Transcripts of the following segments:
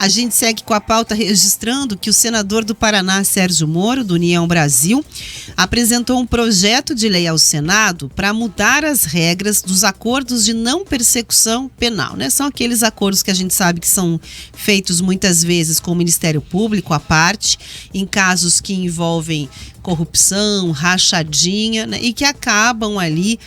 A gente segue com a pauta registrando que o senador do Paraná, Sérgio Moro, do União Brasil, apresentou um projeto de lei ao Senado para mudar as regras dos acordos de não persecução penal, né? São aqueles acordos que a gente sabe que são feitos muitas vezes com o Ministério Público à parte, em casos que envolvem corrupção, rachadinha, né? E que acabam ali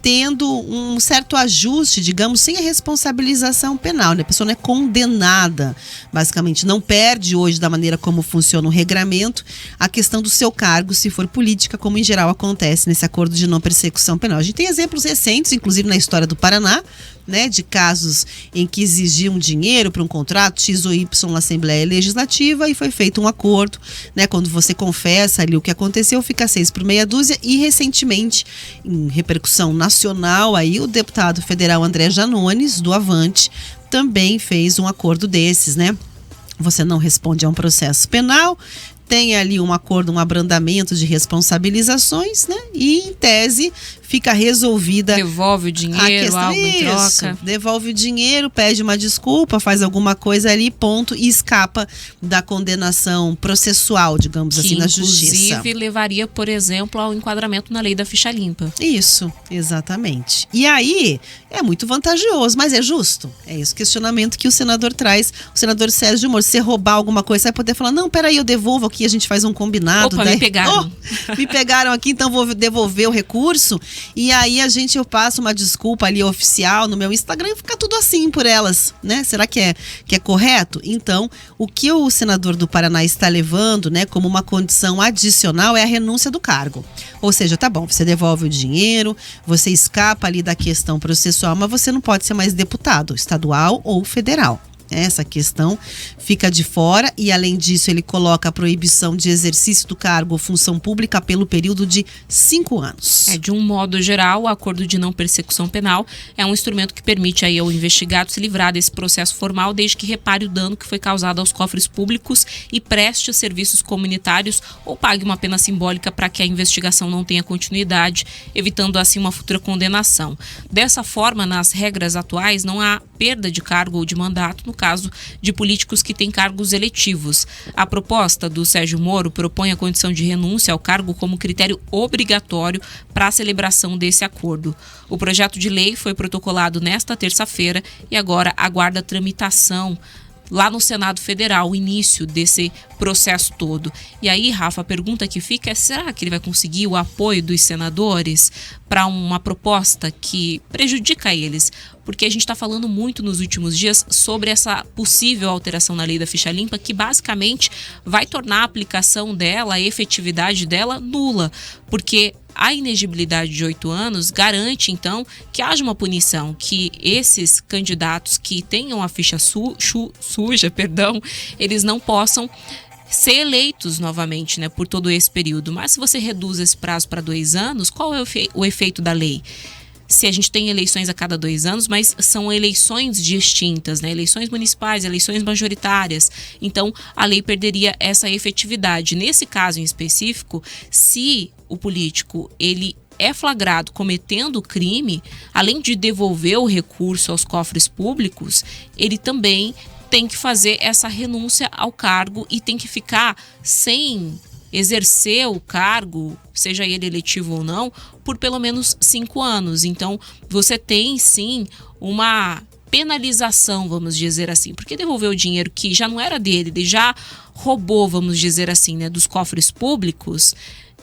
tendo um certo ajuste, digamos, sem a responsabilização penal, né? A pessoa não é condenada, basicamente, não perde hoje da maneira como funciona o regramento a questão do seu cargo, se for política, como em geral acontece nesse acordo de não persecução penal. A gente tem exemplos recentes, inclusive na história do Paraná, né, de casos em que exigiam dinheiro para um contrato X ou Y na Assembleia Legislativa e foi feito um acordo, né, quando você confessa ali o que aconteceu, fica 6 por meia dúzia e recentemente, em repercussão nacional, aí o deputado federal André Janones, do Avante, também fez um acordo desses, né? Você não responde a um processo penal, tem ali um acordo, um abrandamento de responsabilizações, né? E, em tese, fica resolvida. Devolve o dinheiro, algo em troca. Devolve o dinheiro, pede uma desculpa, faz alguma coisa ali, ponto, e escapa da condenação processual, digamos assim, na justiça. Inclusive, levaria, por exemplo, ao enquadramento na lei da ficha limpa. Isso, exatamente. E aí, é muito vantajoso, mas é justo? É esse questionamento que o senador traz, o senador Sérgio Moro. Se você roubar alguma coisa, você vai poder falar, não, peraí, eu devolvo aqui, a gente faz um combinado. Opa, me pegaram. Me pegaram aqui, então vou devolver o recurso. E aí eu passo uma desculpa ali oficial no meu Instagram e fica tudo assim por elas, né? Será que é correto? Então, o que o senador do Paraná está levando, né, como uma condição adicional é a renúncia do cargo. Ou seja, tá bom, você devolve o dinheiro, você escapa ali da questão processual, mas você não pode ser mais deputado estadual ou federal. Essa questão fica de fora e, além disso, ele coloca a proibição de exercício do cargo ou função pública pelo período de 5 anos. De um modo geral, o acordo de não persecução penal é um instrumento que permite aí ao investigado se livrar desse processo formal desde que repare o dano que foi causado aos cofres públicos e preste serviços comunitários ou pague uma pena simbólica para que a investigação não tenha continuidade, evitando assim uma futura condenação. Dessa forma, nas regras atuais, não há perda de cargo ou de mandato no caso de políticos que têm cargos eletivos. A proposta do Sérgio Moro propõe a condição de renúncia ao cargo como critério obrigatório para a celebração desse acordo. O projeto de lei foi protocolado nesta terça-feira e agora aguarda tramitação lá no Senado Federal, o início desse processo todo. E aí, Rafa, a pergunta que fica é, será que ele vai conseguir o apoio dos senadores para uma proposta que prejudica eles? Porque a gente está falando muito nos últimos dias sobre essa possível alteração na lei da ficha limpa, que basicamente vai tornar a aplicação dela, a efetividade dela, nula. Porque a inegibilidade de 8 anos garante, então, que haja uma punição, que esses candidatos que tenham a ficha suja, eles não possam ser eleitos novamente, né, por todo esse período. Mas se você reduz esse prazo para 2 anos, qual é o efeito da lei? Se a gente tem eleições a cada 2 anos, mas são eleições distintas, né? Eleições municipais, eleições majoritárias. Então, a lei perderia essa efetividade. Nesse caso em específico, se o político ele é flagrado cometendo crime, além de devolver o recurso aos cofres públicos, ele também tem que fazer essa renúncia ao cargo e tem que ficar sem exercer o cargo, seja ele eletivo ou não, por pelo menos 5 anos. Então, você tem sim uma penalização, vamos dizer assim, porque devolver o dinheiro que já não era dele, ele já roubou, vamos dizer assim, né, dos cofres públicos,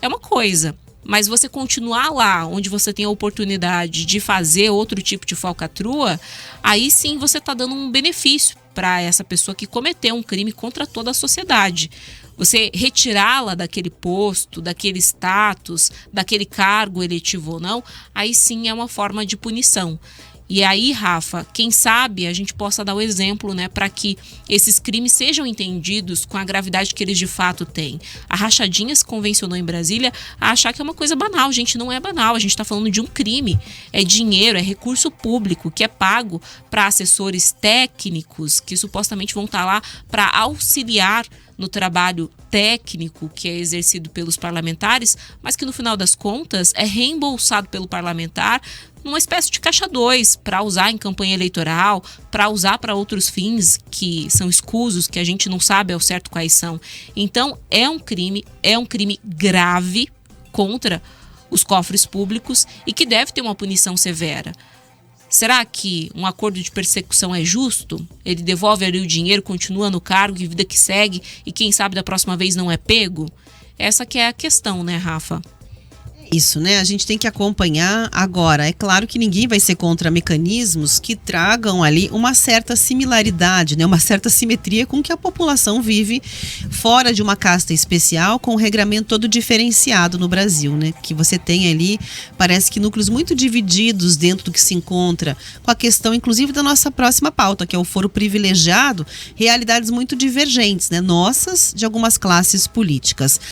é uma coisa. Mas você continuar lá, onde você tem a oportunidade de fazer outro tipo de falcatrua, aí sim você está dando um benefício para essa pessoa que cometeu um crime contra toda a sociedade. Você retirá-la daquele posto, daquele status, daquele cargo eletivo ou não, aí sim é uma forma de punição. E aí, Rafa, quem sabe a gente possa dar o exemplo, né, para que esses crimes sejam entendidos com a gravidade que eles de fato têm. A rachadinha se convencionou em Brasília a achar que é uma coisa banal. Gente, não é banal. A gente está falando de um crime. É dinheiro, é recurso público que é pago para assessores técnicos que supostamente vão estar lá para auxiliar no trabalho técnico que é exercido pelos parlamentares, mas que no final das contas é reembolsado pelo parlamentar numa espécie de caixa 2 para usar em campanha eleitoral, para usar para outros fins que são escusos, que a gente não sabe ao certo quais são. Então é um crime grave contra os cofres públicos e que deve ter uma punição severa. Será que um acordo de persecução é justo? Ele devolve ali o dinheiro, continua no cargo e vida que segue e quem sabe da próxima vez não é pego? Essa que é a questão, né, Rafa? Isso, né? A gente tem que acompanhar agora. É claro que ninguém vai ser contra mecanismos que tragam ali uma certa similaridade, né? Uma certa simetria com que a população vive fora de uma casta especial, com um regramento todo diferenciado no Brasil, né? Que você tem ali, parece que núcleos muito divididos dentro do que se encontra, com a questão, inclusive, da nossa próxima pauta, que é o foro privilegiado, realidades muito divergentes, né? Nossas, de algumas classes políticas.